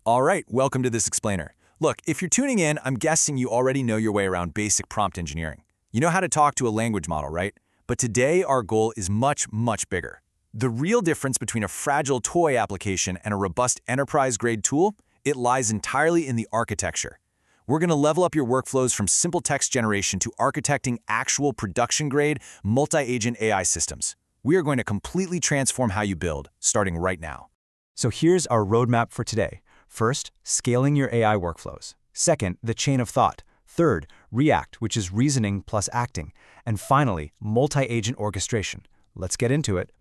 All right, welcome to this explainer. Look, if you're tuning in, I'm guessing you already know your way around basic prompt engineering. You know how to talk to a language model, right? But today, our goal is much, much bigger. The real difference between a fragile toy application and a robust enterprise-grade tool, it lies entirely in the architecture. We're going to level up your workflows from simple text generation to architecting actual production-grade, multi-agent AI systems. We are going to completely transform how you build, starting right now. So here's our roadmap for today. First, scaling your AI workflows. Second, the chain of thought. Third, React, which is reasoning plus acting. And finally, multi-agent orchestration. Let's get into it.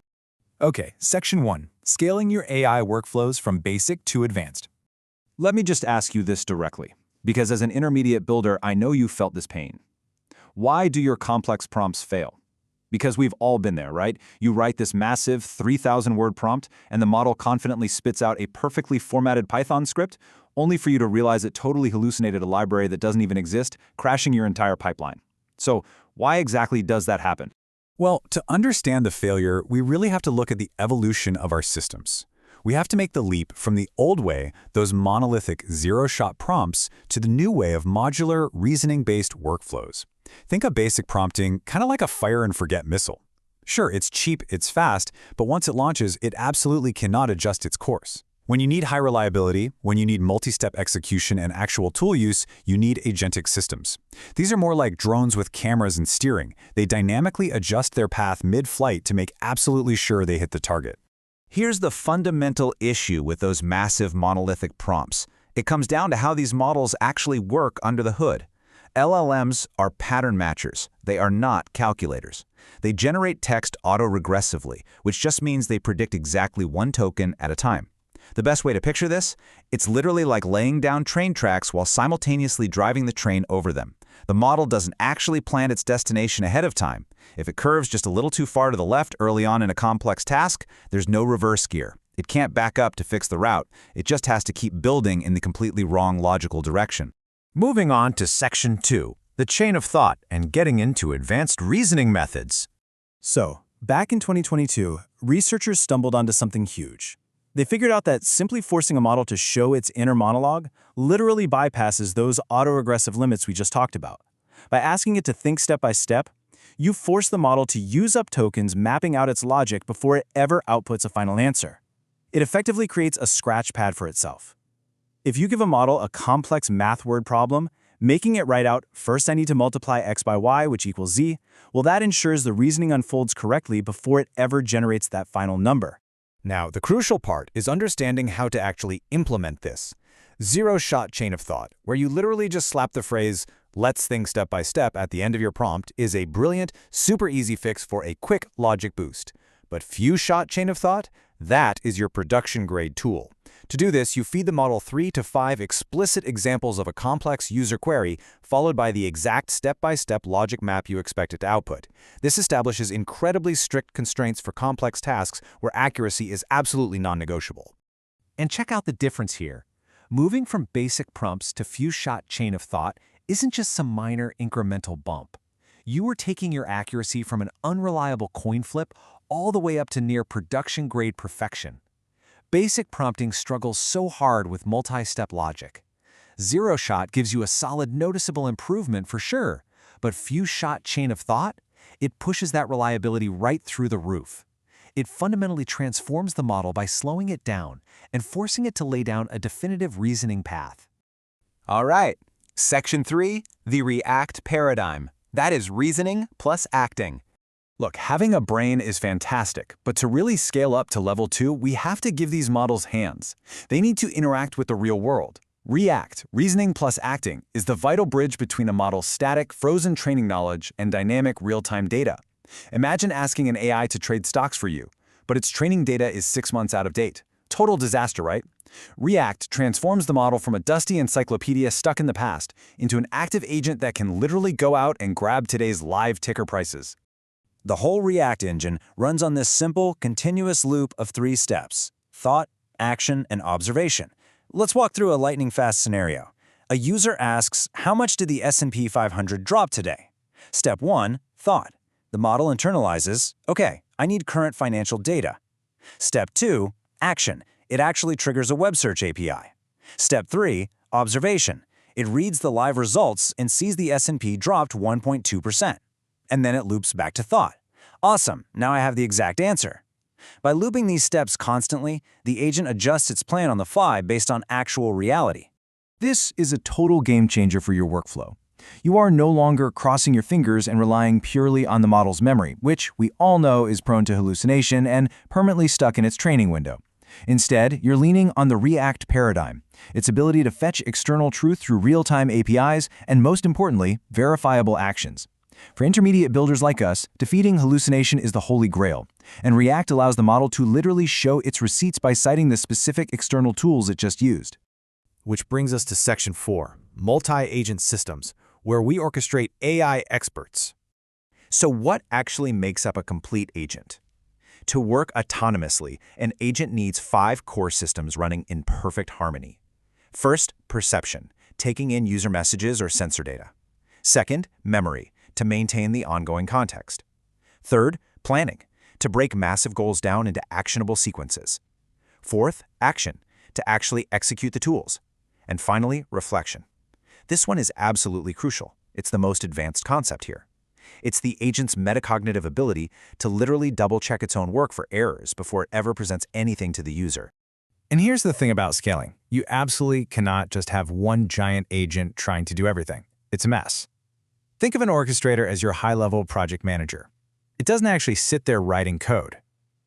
Okay, Section 1. Scaling your AI workflows from basic to advanced. Let me just ask you this directly, because as an intermediate builder, I know you felt this pain. Why do your complex prompts fail? Because we've all been there, right? You write this massive 3,000-word prompt, and the model confidently spits out a perfectly formatted Python script, only for you to realize it totally hallucinated a library that doesn't even exist, crashing your entire pipeline. So why exactly does that happen? Well, to understand the failure, we really have to look at the evolution of our systems. We have to make the leap from the old way, those monolithic zero-shot prompts, to the new way of modular, reasoning-based workflows. Think of basic prompting kind of like a fire-and-forget missile. Sure, it's cheap, it's fast, but once it launches, it absolutely cannot adjust its course. When you need high reliability, when you need multi-step execution and actual tool use, you need agentic systems. These are more like drones with cameras and steering. They dynamically adjust their path mid-flight to make absolutely sure they hit the target. Here's the fundamental issue with those massive monolithic prompts. It comes down to how these models actually work under the hood. LLMs are pattern matchers. They are not calculators. They generate text auto-regressively, which just means they predict exactly one token at a time. The best way to picture this? It's literally like laying down train tracks while simultaneously driving the train over them. The model doesn't actually plan its destination ahead of time. If it curves just a little too far to the left early on in a complex task, there's no reverse gear. It can't back up to fix the route. It just has to keep building in the completely wrong logical direction. Moving on to Section 2, the chain of thought and getting into advanced reasoning methods. So, back in 2022, researchers stumbled onto something huge. They figured out that simply forcing a model to show its inner monologue literally bypasses those autoregressive limits we just talked about. By asking it to think step by step, you force the model to use up tokens mapping out its logic before it ever outputs a final answer. It effectively creates a scratch pad for itself. If you give a model a complex math word problem, making it write out, first I need to multiply x by y, which equals z, well, that ensures the reasoning unfolds correctly before it ever generates that final number. Now, the crucial part is understanding how to actually implement this. Zero-shot chain of thought, where you literally just slap the phrase, "let's think step by step" at the end of your prompt, is a brilliant, super easy fix for a quick logic boost. But few-shot chain of thought? That is your production-grade tool. To do this, you feed the model 3 to 5 explicit examples of a complex user query, followed by the exact step-by-step logic map you expect it to output. This establishes incredibly strict constraints for complex tasks where accuracy is absolutely non-negotiable. And check out the difference here. Moving from basic prompts to few-shot chain of thought isn't just some minor incremental bump. You are taking your accuracy from an unreliable coin flip all the way up to near production-grade perfection. Basic prompting struggles so hard with multi-step logic. Zero-shot gives you a solid noticeable improvement for sure, but few-shot chain of thought? It pushes that reliability right through the roof. It fundamentally transforms the model by slowing it down and forcing it to lay down a definitive reasoning path. All right, Section 3, the React paradigm. That is reasoning plus acting. Look, having a brain is fantastic, but to really scale up to level 2, we have to give these models hands. They need to interact with the real world. React, reasoning plus acting, is the vital bridge between a model's static, frozen training knowledge and dynamic real-time data. Imagine asking an AI to trade stocks for you, but its training data is 6 months out of date. Total disaster, right? React transforms the model from a dusty encyclopedia stuck in the past into an active agent that can literally go out and grab today's live ticker prices. The whole React engine runs on this simple, continuous loop of 3 steps: thought, action, and observation. Let's walk through a lightning-fast scenario. A user asks, how much did the S&P 500 drop today? Step 1, thought. The model internalizes, okay, I need current financial data. Step 2, action. It actually triggers a web search API. Step 3. Observation. It reads the live results and sees the S&P dropped 1.2%. And then it loops back to thought. Awesome, now I have the exact answer. By looping these steps constantly, the agent adjusts its plan on the fly based on actual reality. This is a total game changer for your workflow. You are no longer crossing your fingers and relying purely on the model's memory, which we all know is prone to hallucination and permanently stuck in its training window. Instead, you're leaning on the React paradigm, its ability to fetch external truth through real-time APIs and, most importantly, verifiable actions. For intermediate builders like us, defeating hallucination is the holy grail, and React allows the model to literally show its receipts by citing the specific external tools it just used. Which brings us to Section 4, Multi-Agent Systems, where we orchestrate AI experts. So what actually makes up a complete agent? To work autonomously, an agent needs 5 core systems running in perfect harmony. First, perception, taking in user messages or sensor data. Second, memory, to maintain the ongoing context. Third, planning, to break massive goals down into actionable sequences. Fourth, action, to actually execute the tools. And finally, reflection. This one is absolutely crucial. It's the most advanced concept here. It's the agent's metacognitive ability to literally double-check its own work for errors before it ever presents anything to the user. And here's the thing about scaling. You absolutely cannot just have one giant agent trying to do everything. It's a mess. Think of an orchestrator as your high-level project manager. It doesn't actually sit there writing code.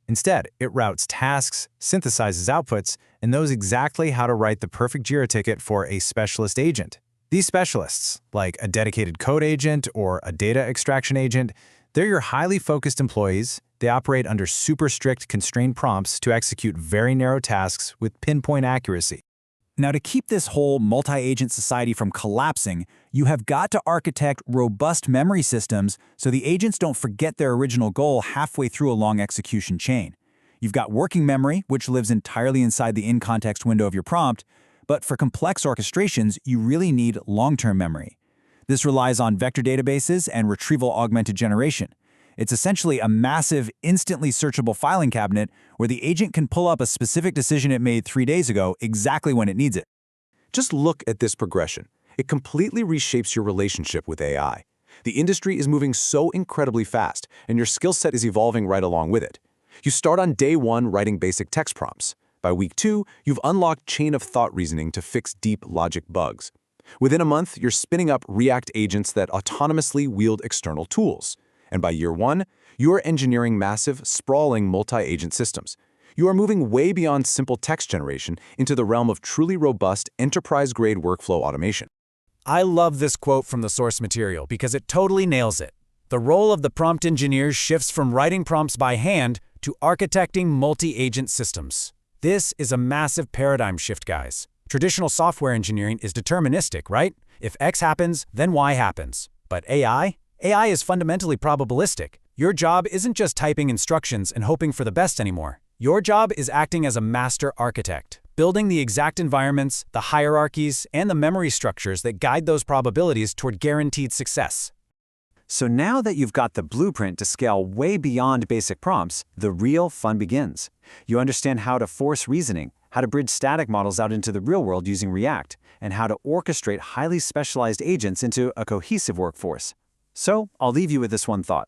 Instead, it routes tasks, synthesizes outputs, and knows exactly how to write the perfect JIRA ticket for a specialist agent. These specialists, like a dedicated code agent or a data extraction agent, they're your highly focused employees. They operate under super strict constrained prompts to execute very narrow tasks with pinpoint accuracy. Now, to keep this whole multi-agent society from collapsing, you have got to architect robust memory systems so the agents don't forget their original goal halfway through a long execution chain. You've got working memory, which lives entirely inside the in-context window of your prompt, but for complex orchestrations, you really need long-term memory. This relies on vector databases and retrieval-augmented generation. It's essentially a massive, instantly searchable filing cabinet where the agent can pull up a specific decision it made 3 days ago exactly when it needs it. Just look at this progression. It completely reshapes your relationship with AI. The industry is moving so incredibly fast, and your skill set is evolving right along with it. You start on day 1 writing basic text prompts. By week 2, you've unlocked chain-of-thought reasoning to fix deep logic bugs. Within a month, you're spinning up React agents that autonomously wield external tools. And by year 1, you are engineering massive, sprawling multi-agent systems. You are moving way beyond simple text generation into the realm of truly robust, enterprise-grade workflow automation. I love this quote from the source material because it totally nails it. The role of the prompt engineer shifts from writing prompts by hand to architecting multi-agent systems. This is a massive paradigm shift, guys. Traditional software engineering is deterministic, right? If X happens, then Y happens. But AI? AI is fundamentally probabilistic. Your job isn't just typing instructions and hoping for the best anymore. Your job is acting as a master architect, building the exact environments, the hierarchies, and the memory structures that guide those probabilities toward guaranteed success. So now that you've got the blueprint to scale way beyond basic prompts, the real fun begins. You understand how to force reasoning, how to bridge static models out into the real world using React, and how to orchestrate highly specialized agents into a cohesive workforce. So I'll leave you with this one thought.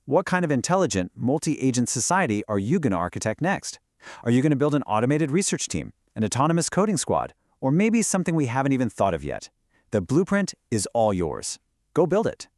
What kind of intelligent, multi-agent society are you going to architect next? Are you going to build an automated research team, an autonomous coding squad, or maybe something we haven't even thought of yet? The blueprint is all yours. Go build it.